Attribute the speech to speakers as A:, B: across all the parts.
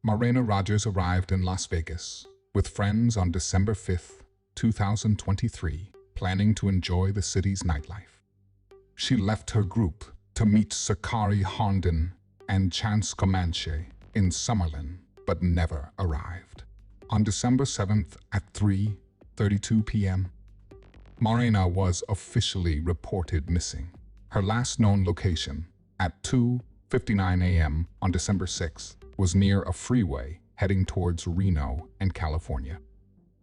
A: Marayna Rodgers arrived in Las Vegas with friends on December 5, 2023, planning to enjoy the city's nightlife. She left her group to meet Sakari, Harnden, and Comanche in Summerlin, but never arrived. On December 7th at 3:32 p.m., Marayna was officially reported missing. Her last known location, at 2:59 a.m. on December 6th, was near a freeway heading towards Reno and California.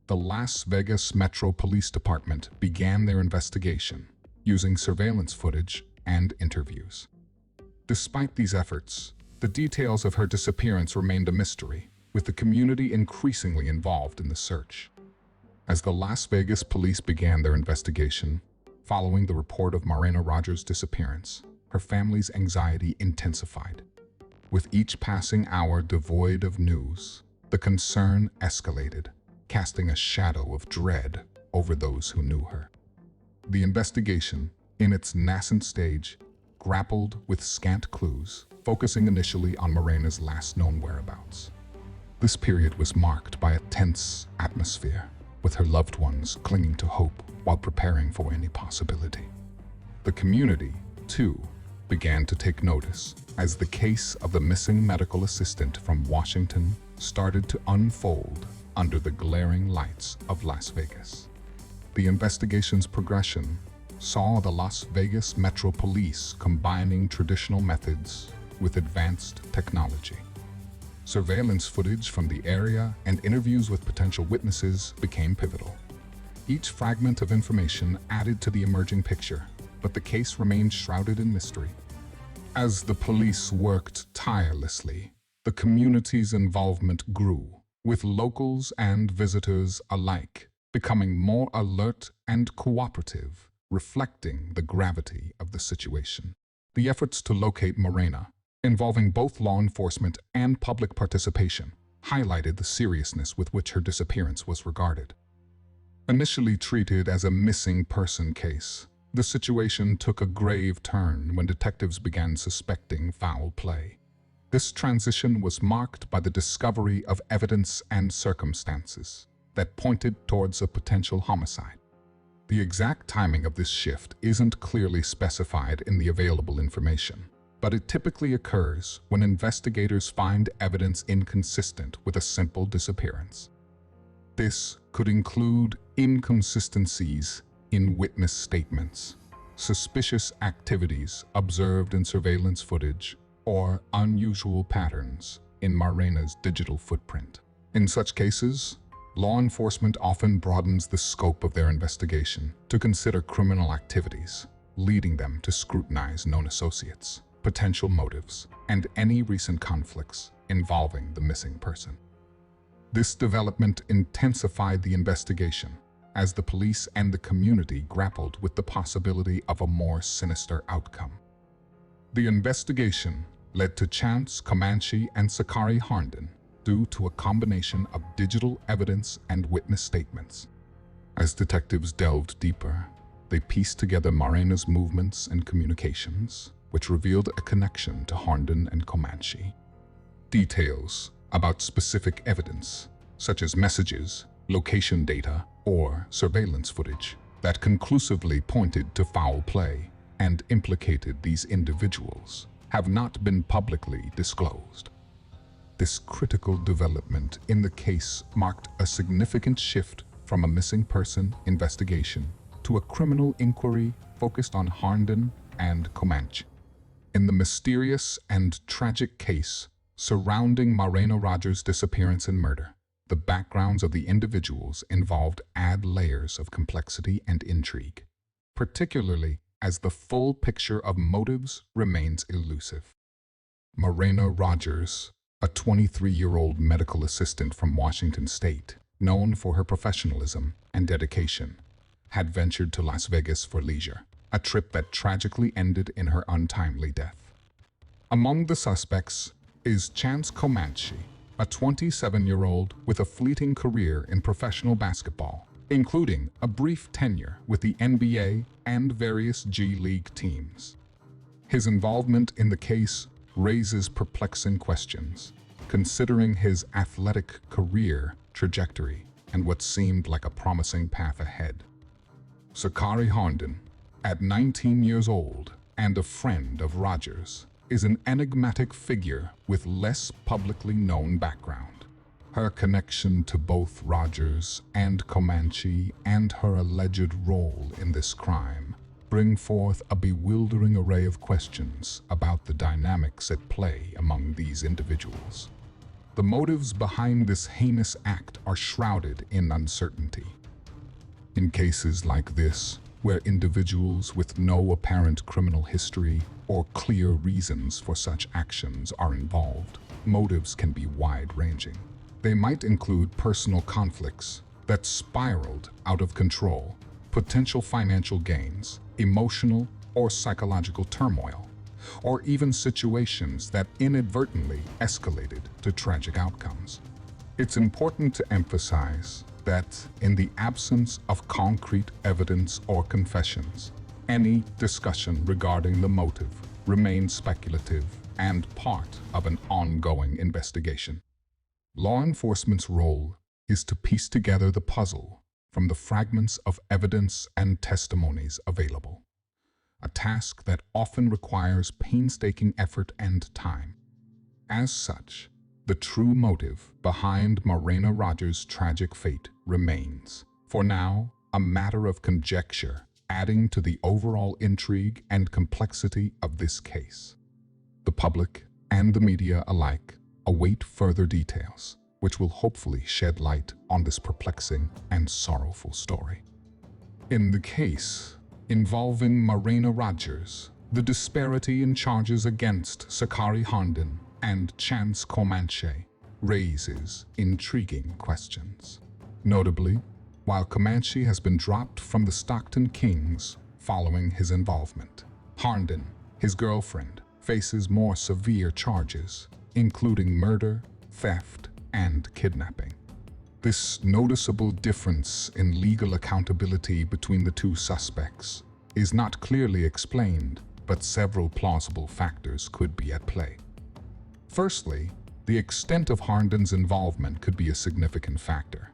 A: The Las Vegas Metro Police Department began their investigation using surveillance footage and interviews. Despite these efforts, the details of her disappearance remained a mystery, with the community increasingly involved in the search. As the Las Vegas police began their investigation, following the report of Marayna Rodgers' disappearance, her family's anxiety intensified. With each passing hour devoid of news, the concern escalated, casting a shadow of dread over those who knew her. The investigation, in its nascent stage, grappled with scant clues, focusing initially on Marayna's last known whereabouts. This period was marked by a tense atmosphere, with her loved ones clinging to hope while preparing for any possibility. The community, too, began to take notice as the case of the missing medical assistant from Washington started to unfold under the glaring lights of Las Vegas. The investigation's progression saw the Las Vegas Metro Police combining traditional methods with advanced technology. Surveillance footage from the area and interviews with potential witnesses became pivotal. Each fragment of information added to the emerging picture, but the case remained shrouded in mystery. As the police worked tirelessly, the community's involvement grew, with locals and visitors alike becoming more alert and cooperative, reflecting the gravity of the situation. The efforts to locate Marayna, involving both law enforcement and public participation, highlighted the seriousness with which her disappearance was regarded. Initially treated as a missing person case, the situation took a grave turn when detectives began suspecting foul play. This transition was marked by the discovery of evidence and circumstances that pointed towards a potential homicide. The exact timing of this shift isn't clearly specified in the available information, but it typically occurs when investigators find evidence inconsistent with a simple disappearance. This could include inconsistencies in witness statements, suspicious activities observed in surveillance footage, or unusual patterns in Marayna's digital footprint. In such cases, law enforcement often broadens the scope of their investigation to consider criminal activities, leading them to scrutinize known associates, potential motives, and any recent conflicts involving the missing person. This development intensified the investigation as the police and the community grappled with the possibility of a more sinister outcome. The investigation led to Comanche and Sakari Harnden due to a combination of digital evidence and witness statements. As detectives delved deeper, they pieced together Marayna's movements and communications, which revealed a connection to Harnden and Comanche. Details about specific evidence, such as messages, location data, or surveillance footage, that conclusively pointed to foul play and implicated these individuals, have not been publicly disclosed. This critical development in the case marked a significant shift from a missing person investigation to a criminal inquiry focused on Harnden and Comanche. In the mysterious and tragic case surrounding Marayna Rodgers' disappearance and murder, the backgrounds of the individuals involved add layers of complexity and intrigue, particularly as the full picture of motives remains elusive. Marayna Rodgers, a 23-year-old medical assistant from Washington State, known for her professionalism and dedication, had ventured to Las Vegas for leisure, a trip that tragically ended in her untimely death. Among the suspects is Comanche, a 27-year-old with a fleeting career in professional basketball, including a brief tenure with the NBA and various G League teams. His involvement in the case raises perplexing questions. considering his athletic career trajectory and what seemed like a promising path ahead. Sakari Harnden, at 19 years old and a friend of Rodgers, is an enigmatic figure with less publicly known background. Her connection to both Rodgers and Comanche and her alleged role in this crime bring forth a bewildering array of questions about the dynamics at play among these individuals. The motives behind this heinous act are shrouded in uncertainty. In cases like this, where individuals with no apparent criminal history or clear reasons for such actions are involved, motives can be wide-ranging. They might include personal conflicts that spiraled out of control, potential financial gains, emotional or psychological turmoil, or even situations that inadvertently escalated to tragic outcomes. It's important to emphasize that in the absence of concrete evidence or confessions, any discussion regarding the motive remains speculative and part of an ongoing investigation. Law enforcement's role is to piece together the puzzle from the fragments of evidence and testimonies available, a task that often requires painstaking effort and time. As such, the true motive behind Marayna Rodgers' tragic fate remains, for now, a matter of conjecture, adding to the overall intrigue and complexity of this case. The public and the media alike await further details, which will hopefully shed light on this perplexing and sorrowful story. In the case involving Marayna Rodgers, the disparity in charges against Sakari Harnden and Chance Comanche raises intriguing questions. Notably, while Comanche has been dropped from the Stockton Kings following his involvement, Harnden, his girlfriend, faces more severe charges, including murder, theft, and kidnapping. This noticeable difference in legal accountability between the two suspects is not clearly explained, but several plausible factors could be at play. Firstly, the extent of Harden's involvement could be a significant factor.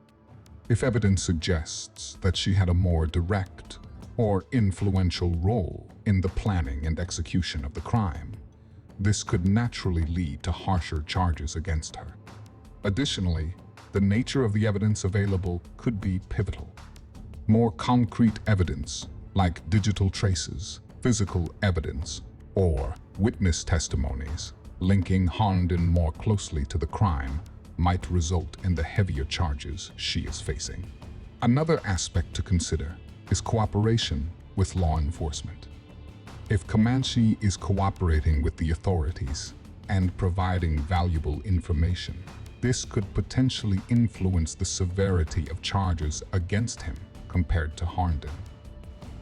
A: If evidence suggests that she had a more direct or influential role in the planning and execution of the crime, this could naturally lead to harsher charges against her. Additionally, the nature of the evidence available could be pivotal. More concrete evidence, like digital traces, physical evidence, or witness testimonies, linking Harnden more closely to the crime, might result in the heavier charges she is facing. Another aspect to consider is cooperation with law enforcement. If Comanche is cooperating with the authorities and providing valuable information, this could potentially influence the severity of charges against him compared to Harnden.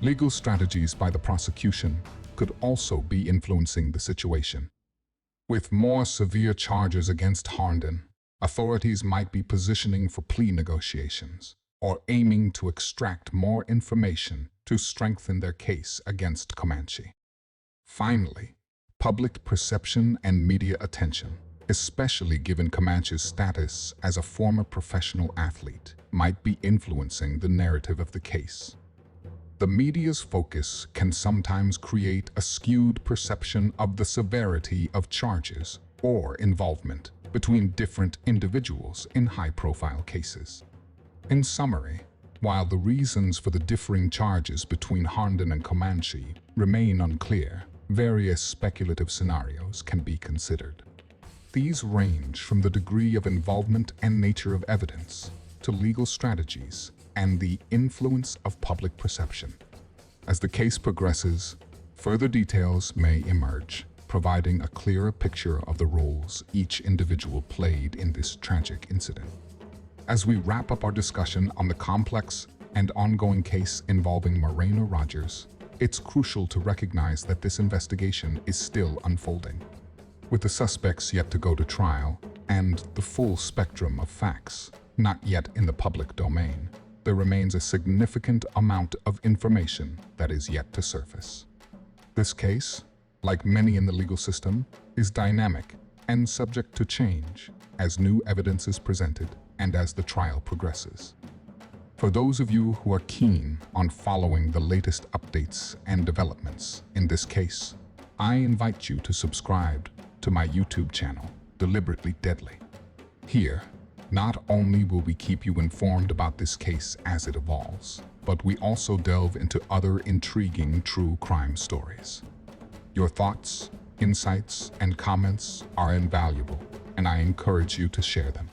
A: Legal strategies by the prosecution could also be influencing the situation. With more severe charges against Harnden, authorities might be positioning for plea negotiations or aiming to extract more information to strengthen their case against Comanche. Finally, public perception and media attention, especially given Comanche's status as a former professional athlete, might be influencing the narrative of the case. The media's focus can sometimes create a skewed perception of the severity of charges or involvement between different individuals in high-profile cases. In summary, while the reasons for the differing charges between Harnden and Comanche remain unclear, various speculative scenarios can be considered. These range from the degree of involvement and nature of evidence to legal strategies and the influence of public perception. As the case progresses, further details may emerge, providing a clearer picture of the roles each individual played in this tragic incident. As we wrap up our discussion on the complex and ongoing case involving Marayna Rodgers, it's crucial to recognize that this investigation is still unfolding. With the suspects yet to go to trial and the full spectrum of facts not yet in the public domain, there remains a significant amount of information that is yet to surface. This case, like many in the legal system, is dynamic and subject to change, as new evidence is presented and as the trial progresses. For those of you who are keen on following the latest updates and developments in this case, I invite you to subscribe to my YouTube channel, Deliberately Deadly. Here, not only will we keep you informed about this case as it evolves, but we also delve into other intriguing true crime stories. Your thoughts, insights, and comments are invaluable, and I encourage you to share them.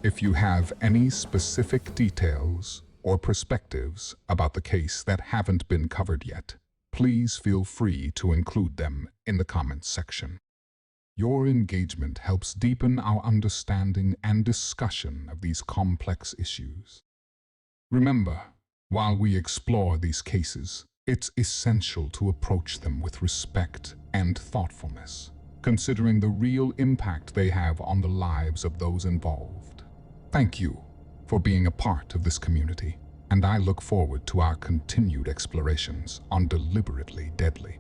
A: If you have any specific details or perspectives about the case that haven't been covered yet, please feel free to include them in the comments section. Your engagement helps deepen our understanding and discussion of these complex issues. Remember, while we explore these cases, it's essential to approach them with respect and thoughtfulness, considering the real impact they have on the lives of those involved. Thank you for being a part of this community, and I look forward to our continued explorations on Deliberately Deadly.